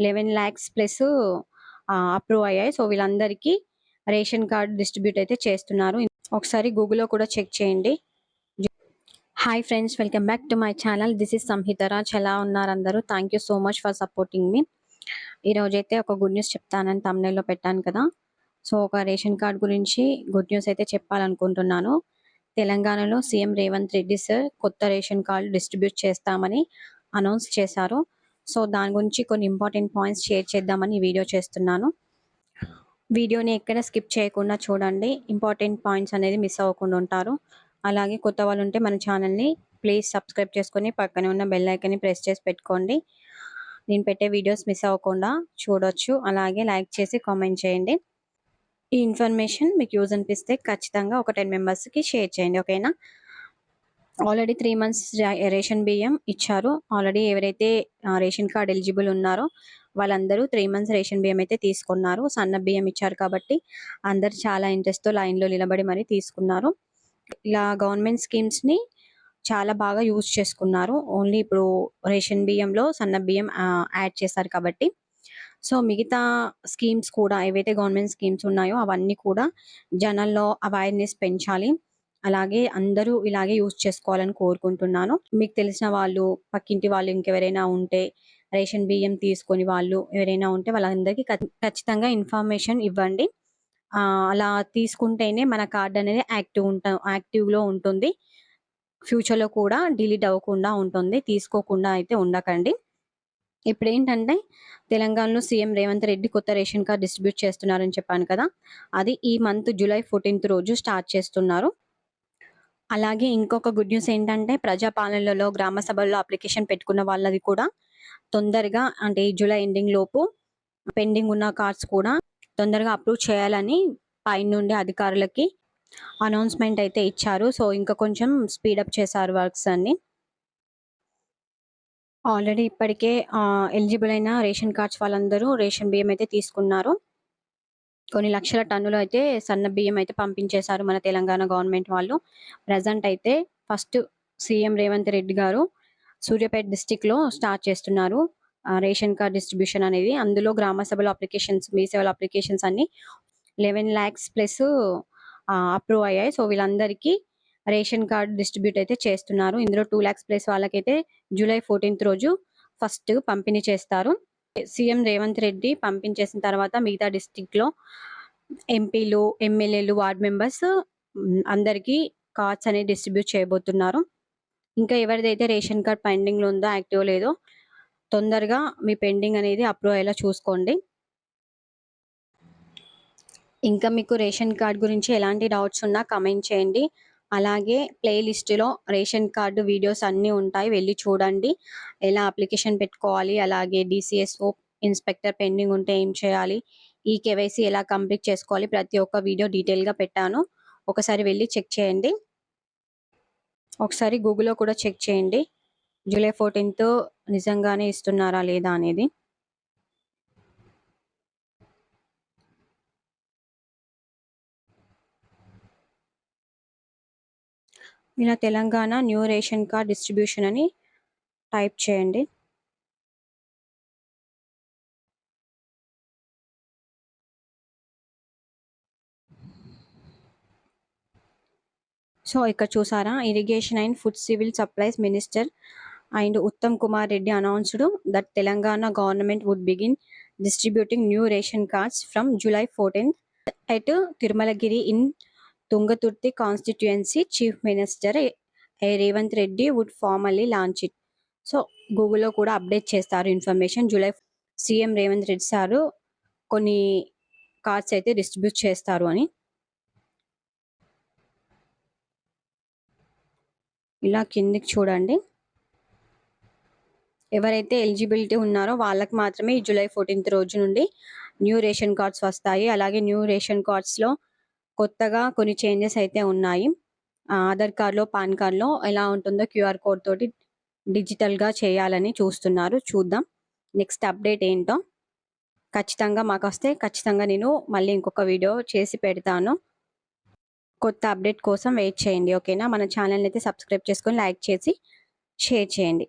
11 lakhs plus approve అయ్యాయి. So వీళ్ళందరికీ ration card distribute అయితే చేస్తున్నారు. ఒకసారి గూగుల్లో కూడా చెక్ చేయండి. Hi friends, welcome back to my channel. This is Samhitha Raj. ఎలా ఉన్నారు అందరూ? Thank you so much for supporting me. ఈరోజైతే ఒక గుడ్ న్యూస్ చెప్తానని తమ్నైల్లో పెట్టాను కదా. సో ఒక రేషన్ కార్డ్ గురించి గుడ్ న్యూస్ అయితే చెప్పాలనుకుంటున్నాను. తెలంగాణలో సీఎం రేవంత్ రెడ్డి సార్ కొత్త రేషన్ కార్డు డిస్ట్రిబ్యూట్ చేస్తామని అనౌన్స్ చేశారు. సో దాని గురించి కొన్ని ఇంపార్టెంట్ పాయింట్స్ షేర్ చేద్దామని ఈ వీడియో చేస్తున్నాను. వీడియోని ఎక్కడ స్కిప్ చేయకుండా చూడండి. ఇంపార్టెంట్ పాయింట్స్ అనేది మిస్ అవ్వకుండా ఉంటారు. అలాగే కొత్త వాళ్ళు ఉంటే మన ఛానల్ని ప్లీజ్ సబ్స్క్రైబ్ చేసుకొని పక్కనే ఉన్న బెల్ ఐకాన్ని ప్రెస్ చేసి పెట్టుకోండి. నేను పెట్టే వీడియోస్ మిస్ అవ్వకుండా చూడొచ్చు. అలాగే లైక్ చేసి కామెంట్ చేయండి. ఈ ఇన్ఫర్మేషన్ మీకు యూజ్ అనిపిస్తే ఖచ్చితంగా ఒక 10 మెంబర్స్కి షేర్ చేయండి, ఓకేనా. ఆల్రెడీ 3 months రేషన్ బియ్యం ఇచ్చారు. ఆల్రెడీ ఎవరైతే రేషన్ కార్డ్ ఎలిజిబుల్ ఉన్నారో వాళ్ళందరూ 3 months రేషన్ బియ్యం అయితే తీసుకున్నారు. సన్న బియ్యం ఇచ్చారు కాబట్టి అందరు చాలా ఇంట్రెస్ట్తో లైన్లో నిలబడి మరీ తీసుకున్నారు. ఇలా గవర్నమెంట్ స్కీమ్స్ని చాలా బాగా యూజ్ చేసుకున్నారు. ఓన్లీ ఇప్పుడు రేషన్ బియ్యంలో సన్న బియ్యం యాడ్ చేశారు కాబట్టి. సో మిగతా స్కీమ్స్ కూడా ఏవైతే గవర్నమెంట్ స్కీమ్స్ ఉన్నాయో అవన్నీ కూడా జనాల్లో అవేర్నెస్ పెంచాలి. అలాగే అందరూ ఇలాగే యూజ్ చేసుకోవాలని కోరుకుంటున్నాను. మీకు తెలిసిన వాళ్ళు, పక్కింటి వాళ్ళు ఇంకెవరైనా ఉంటే, రేషన్ బియ్యం తీసుకొని వాళ్ళు ఎవరైనా ఉంటే వాళ్ళందరికీ ఖచ్చితంగా ఇన్ఫర్మేషన్ ఇవ్వండి. అలా తీసుకుంటేనే మన కార్డ్ అనేది యాక్టివ్లో ఉంటుంది. ఫ్యూచర్లో కూడా డిలీట్ అవ్వకుండా ఉంటుంది. తీసుకోకుండా అయితే ఉండకండి. ఇప్పుడు ఏంటంటే తెలంగాణలో సీఎం రేవంత్ రెడ్డి కొత్త రేషన్ కార్డ్ డిస్ట్రిబ్యూట్ చేస్తున్నారని చెప్పాను కదా. అది ఈ మంత్ July 14th రోజు స్టార్ట్ చేస్తున్నారు. అలాగే ఇంకొక గుడ్ న్యూస్ ఏంటంటే ప్రజాపాలనలో గ్రామ సభల్లో అప్లికేషన్ పెట్టుకున్న వాళ్ళది కూడా తొందరగా, అంటే జూలై ఎండింగ్ లోపు పెండింగ్ ఉన్న కార్డ్స్ కూడా తొందరగా అప్రూవ్ చేయాలని పైనుండి అధికారులకి అనౌన్స్మెంట్ అయితే ఇచ్చారు. సో ఇంకా కొంచెం స్పీడప్ చేశారు వర్క్స్ అన్ని. ఆల్రెడీ ఇప్పటికే ఎలిజిబుల్ అయిన రేషన్ కార్డ్స్ వాళ్ళందరూ రేషన్ బియ్యం అయితే తీసుకున్నారు. కొన్ని లక్షల టన్నులు అయితే సన్న బియ్యం అయితే పంపించేశారు మన తెలంగాణ గవర్నమెంట్ వాళ్ళు. ప్రజెంట్ అయితే ఫస్ట్ సీఎం రేవంత్ రెడ్డి గారు సూర్యాపేట డిస్టిక్లో స్టార్ట్ చేస్తున్నారు రేషన్ కార్డ్ డిస్ట్రిబ్యూషన్ అనేది. అందులో గ్రామ సభలో అప్లికేషన్స్, మీ సేవల అప్లికేషన్స్ అన్ని 11 lakhs ప్లస్ అప్రూవ్ అయ్యాయి. సో వీళ్ళందరికీ రేషన్ కార్డ్ డిస్ట్రిబ్యూట్ అయితే చేస్తున్నారు. ఇందులో 2 lakhs ప్లస్ వాళ్ళకైతే July 14th రోజు ఫస్ట్ పంపిణీ చేస్తారు. సీఎం రేవంత్ రెడ్డి పంపించేసిన తర్వాత మిగతా డిస్టిక్లో ఎంపీలు, ఎమ్మెల్యేలు, వార్డ్ మెంబర్స్ అందరికీ కార్డ్స్ అనేది డిస్ట్రిబ్యూట్ చేయబోతున్నారు. ఇంకా ఎవరిదైతే రేషన్ కార్డ్ పెండింగ్లో ఉందో, యాక్టివ్ లేదో, తొందరగా మీ పెండింగ్ అనేది అప్రూవ్ అయ్యేలా చూసుకోండి. ఇంకా మీకు రేషన్ కార్డ్ గురించి ఎలాంటి డౌట్స్ ఉన్నా కమెంట్ చేయండి. అలాగే ప్లేలిస్ట్లో రేషన్ కార్డు వీడియోస్ అన్నీ ఉంటాయి, వెళ్ళి చూడండి. ఎలా అప్లికేషన్ పెట్టుకోవాలి, అలాగే DCSO ఇన్స్పెక్టర్ పెండింగ్ ఉంటే ఏం చేయాలి, ఈ KYC ఎలా కంప్లీట్ చేసుకోవాలి, ప్రతి ఒక్క వీడియో డీటెయిల్గా పెట్టాను. ఒకసారి వెళ్ళి చెక్ చేయండి. ఒకసారి గూగుల్లో కూడా చెక్ చేయండి July 14th నిజంగానే ఇస్తున్నారా లేదా అనేది. ఇలా Telangana new ration card distribution అని టైప్ చేయండి. సో ఇక్కడ చూసారా, irrigation and food civil supplies minister and Uttam Kumar Reddy announced that Telangana government would begin distributing new ration cards from July 14th at Tirmalagiri in Tungaturti constituency. Chief Minister Revanth Reddy would formally launch it. So గూగుల్లో కూడా update చేస్తారు information. July CM Revanth Reddy sir కొన్ని cards అయితే distribute చేస్తారు అని. ఇలా కిందికి చూడండి, ఎవరైతే ఎలిజిబిలిటీ ఉన్నారో వాళ్ళకి మాత్రమే ఈ July 14th రోజు నుండి న్యూ రేషన్ కార్డ్స్ వస్తాయి. అలాగే న్యూ రేషన్ కార్డ్స్లో కొత్తగా కొన్ని చేంజెస్ అయితే ఉన్నాయి. ఆధార్ కార్డులో, పాన్ కార్డులో ఎలా ఉంటుందో QR కోడ్ తోటి డిజిటల్గా చేయాలని చూస్తున్నారు. చూద్దాం నెక్స్ట్ అప్డేట్ ఏంటో. ఖచ్చితంగా మాకు వస్తే ఖచ్చితంగా నేను మళ్ళీ ఇంకొక వీడియో చేసి పెడతాను. కొత్త అప్డేట్ కోసం వెయిట్ చేయండి, ఓకేనా. మన ఛానల్ని అయితే సబ్స్క్రైబ్ చేసుకొని లైక్ చేసి షేర్ చేయండి.